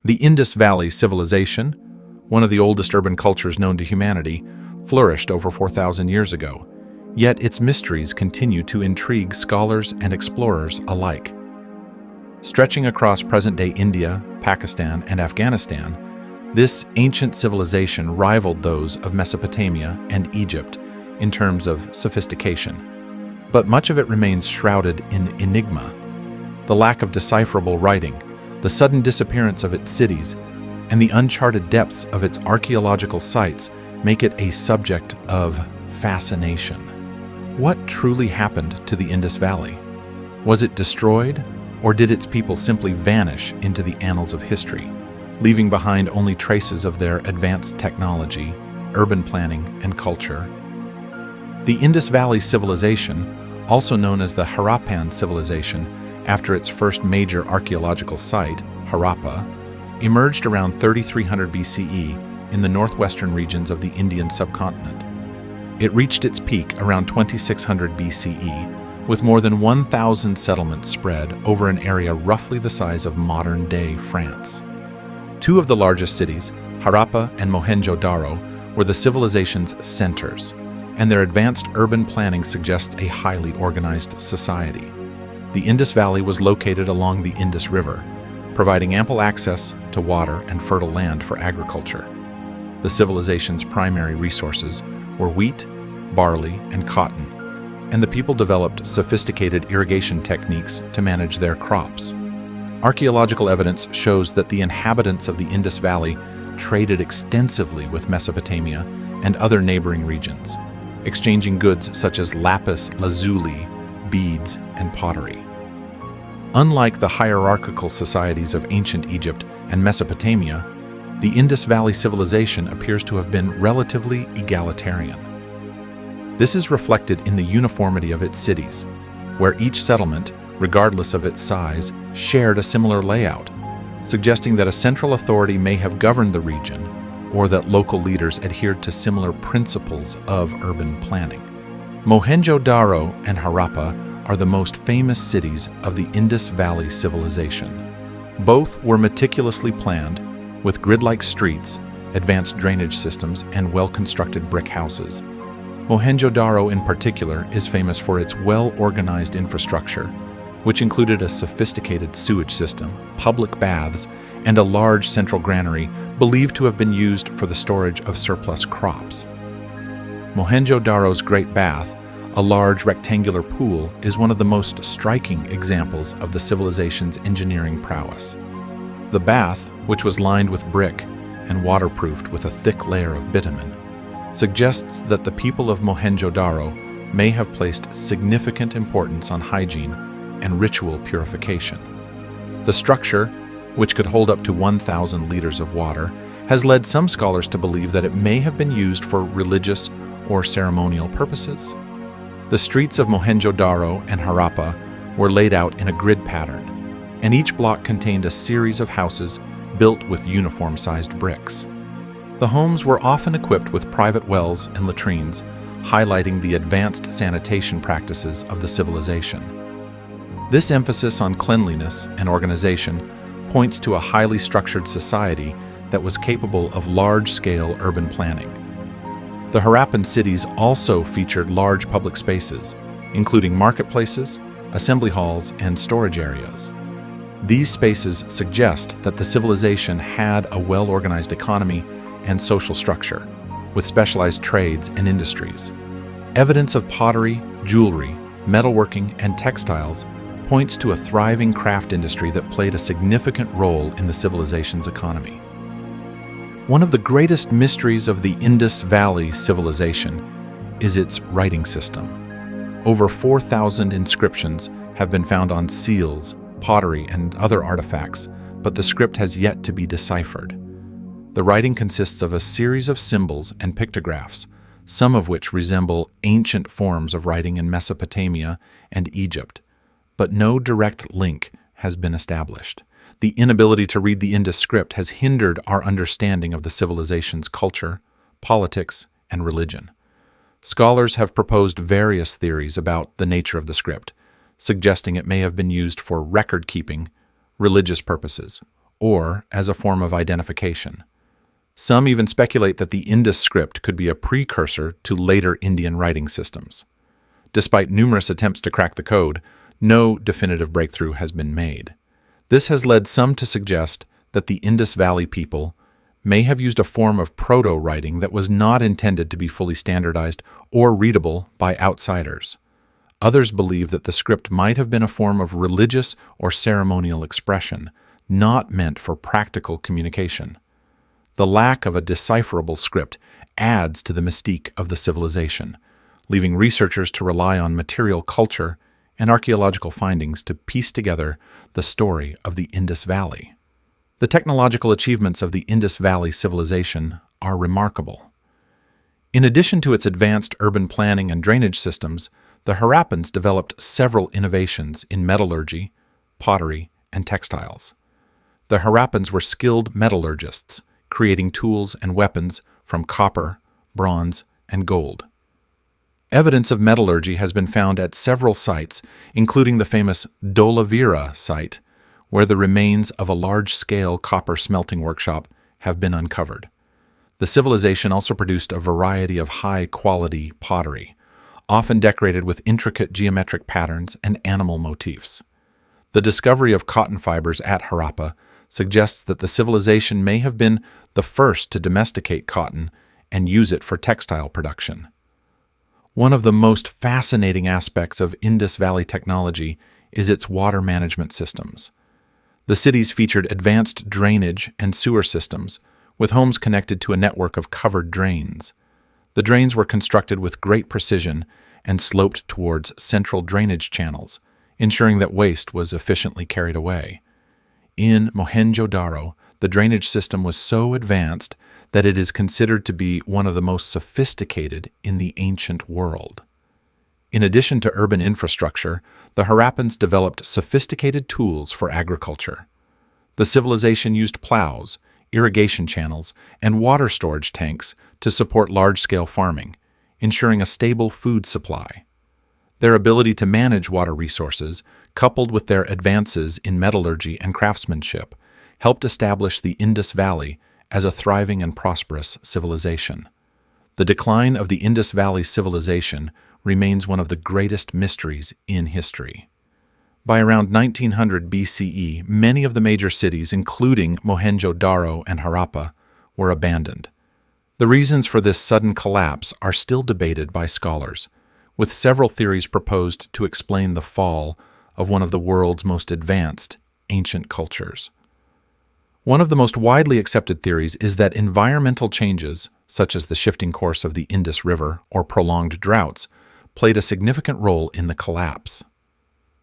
The Indus Valley Civilization, one of the oldest urban cultures known to humanity, flourished over 4,000 years ago, yet its mysteries continue to intrigue scholars and explorers alike. Stretching across present-day India, Pakistan, and Afghanistan, this ancient civilization rivaled those of Mesopotamia and Egypt in terms of sophistication. But much of it remains shrouded in enigma. The lack of decipherable writing, the sudden disappearance of its cities, and the uncharted depths of its archaeological sites make it a subject of fascination. What truly happened to the Indus Valley? Was it destroyed, or did its people simply vanish into the annals of history, leaving behind only traces of their advanced technology, urban planning, and culture? The Indus Valley Civilization, also known as the Harappan Civilization after its first major archaeological site, Harappa, emerged around 3300 BCE in the northwestern regions of the Indian subcontinent. It reached its peak around 2600 BCE, with more than 1,000 settlements spread over an area roughly the size of modern-day France. Two of the largest cities, Harappa and Mohenjo-Daro, were the civilization's centers, and their advanced urban planning suggests a highly organized society. The Indus Valley was located along the Indus River, providing ample access to water and fertile land for agriculture. The civilization's primary resources were wheat, barley, and cotton, and the people developed sophisticated irrigation techniques to manage their crops. Archaeological evidence shows that the inhabitants of the Indus Valley traded extensively with Mesopotamia and other neighboring regions, exchanging goods such as lapis lazuli, beads, and pottery. Unlike the hierarchical societies of ancient Egypt and Mesopotamia, the Indus Valley Civilization appears to have been relatively egalitarian. This is reflected in the uniformity of its cities, where each settlement, regardless of its size, shared a similar layout, suggesting that a central authority may have governed the region, or that local leaders adhered to similar principles of urban planning. Mohenjo-Daro and Harappa are the most famous cities of the Indus Valley Civilization. Both were meticulously planned, with grid-like streets, advanced drainage systems, and well-constructed brick houses. Mohenjo-Daro in particular is famous for its well-organized infrastructure, which included a sophisticated sewage system, public baths, and a large central granary believed to have been used for the storage of surplus crops. Mohenjo-Daro's Great Bath, a large rectangular pool, is one of the most striking examples of the civilization's engineering prowess. The bath, which was lined with brick and waterproofed with a thick layer of bitumen, suggests that the people of Mohenjo-Daro may have placed significant importance on hygiene and ritual purification. The structure, which could hold up to 1,000 liters of water, has led some scholars to believe that it may have been used for religious or ceremonial purposes. The streets of Mohenjo-Daro and Harappa were laid out in a grid pattern, and each block contained a series of houses built with uniform-sized bricks. The homes were often equipped with private wells and latrines, highlighting the advanced sanitation practices of the civilization. This emphasis on cleanliness and organization points to a highly structured society that was capable of large-scale urban planning. The Harappan cities also featured large public spaces, including marketplaces, assembly halls, and storage areas. These spaces suggest that the civilization had a well-organized economy and social structure, with specialized trades and industries. Evidence of pottery, jewelry, metalworking, and textiles points to a thriving craft industry that played a significant role in the civilization's economy. One of the greatest mysteries of the Indus Valley Civilization is its writing system. Over 4,000 inscriptions have been found on seals, pottery, and other artifacts, but the script has yet to be deciphered. The writing consists of a series of symbols and pictographs, some of which resemble ancient forms of writing in Mesopotamia and Egypt, but no direct link has been established. The inability to read the Indus script has hindered our understanding of the civilization's culture, politics, and religion. Scholars have proposed various theories about the nature of the script, suggesting it may have been used for record-keeping, religious purposes, or as a form of identification. Some even speculate that the Indus script could be a precursor to later Indian writing systems. Despite numerous attempts to crack the code, no definitive breakthrough has been made. This has led some to suggest that the Indus Valley people may have used a form of proto-writing that was not intended to be fully standardized or readable by outsiders. Others believe that the script might have been a form of religious or ceremonial expression, not meant for practical communication. The lack of a decipherable script adds to the mystique of the civilization, leaving researchers to rely on material culture and archaeological findings to piece together the story of the Indus Valley. The technological achievements of the Indus Valley Civilization are remarkable. In addition to its advanced urban planning and drainage systems, the Harappans developed several innovations in metallurgy, pottery, and textiles. The Harappans were skilled metallurgists, creating tools and weapons from copper, bronze, and gold. Evidence of metallurgy has been found at several sites, including the famous Dholavira site, where the remains of a large-scale copper smelting workshop have been uncovered. The civilization also produced a variety of high-quality pottery, often decorated with intricate geometric patterns and animal motifs. The discovery of cotton fibers at Harappa suggests that the civilization may have been the first to domesticate cotton and use it for textile production. One of the most fascinating aspects of Indus Valley technology is its water management systems. The cities featured advanced drainage and sewer systems, with homes connected to a network of covered drains. The drains were constructed with great precision and sloped towards central drainage channels, ensuring that waste was efficiently carried away. In Mohenjo-Daro, the drainage system was so advanced that it is considered to be one of the most sophisticated in the ancient world. In addition to urban infrastructure, the Harappans developed sophisticated tools for agriculture. The civilization used plows, irrigation channels, and water storage tanks to support large-scale farming, ensuring a stable food supply. Their ability to manage water resources, coupled with their advances in metallurgy and craftsmanship, helped establish the Indus Valley as a thriving and prosperous civilization. The decline of the Indus Valley Civilization remains one of the greatest mysteries in history. By around 1900 BCE, many of the major cities, including Mohenjo-Daro and Harappa, were abandoned. The reasons for this sudden collapse are still debated by scholars, with several theories proposed to explain the fall of one of the world's most advanced ancient cultures. One of the most widely accepted theories is that environmental changes, such as the shifting course of the Indus River or prolonged droughts, played a significant role in the collapse.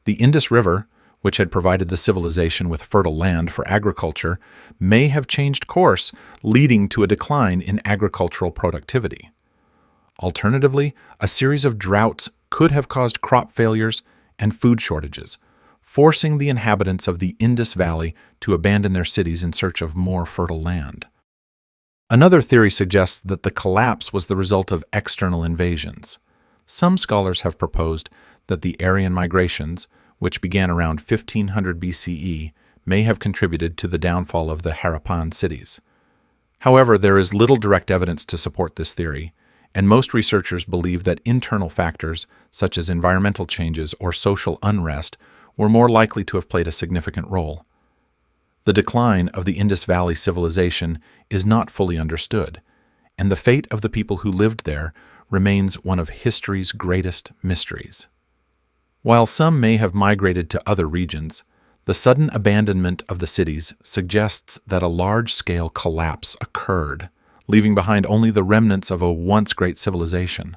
The Indus River, which had provided the civilization with fertile land for agriculture, may have changed course, leading to a decline in agricultural productivity. Alternatively, a series of droughts could have caused crop failures and food shortages, forcing the inhabitants of the Indus Valley to abandon their cities in search of more fertile land. Another theory suggests that the collapse was the result of external invasions. Some scholars have proposed that the Aryan migrations, which began around 1500 BCE, may have contributed to the downfall of the Harappan cities. However, there is little direct evidence to support this theory, and most researchers believe that internal factors, such as environmental changes or social unrest, were more likely to have played a significant role. The decline of the Indus Valley Civilization is not fully understood, and the fate of the people who lived there remains one of history's greatest mysteries. While some may have migrated to other regions, the sudden abandonment of the cities suggests that a large-scale collapse occurred, leaving behind only the remnants of a once great civilization.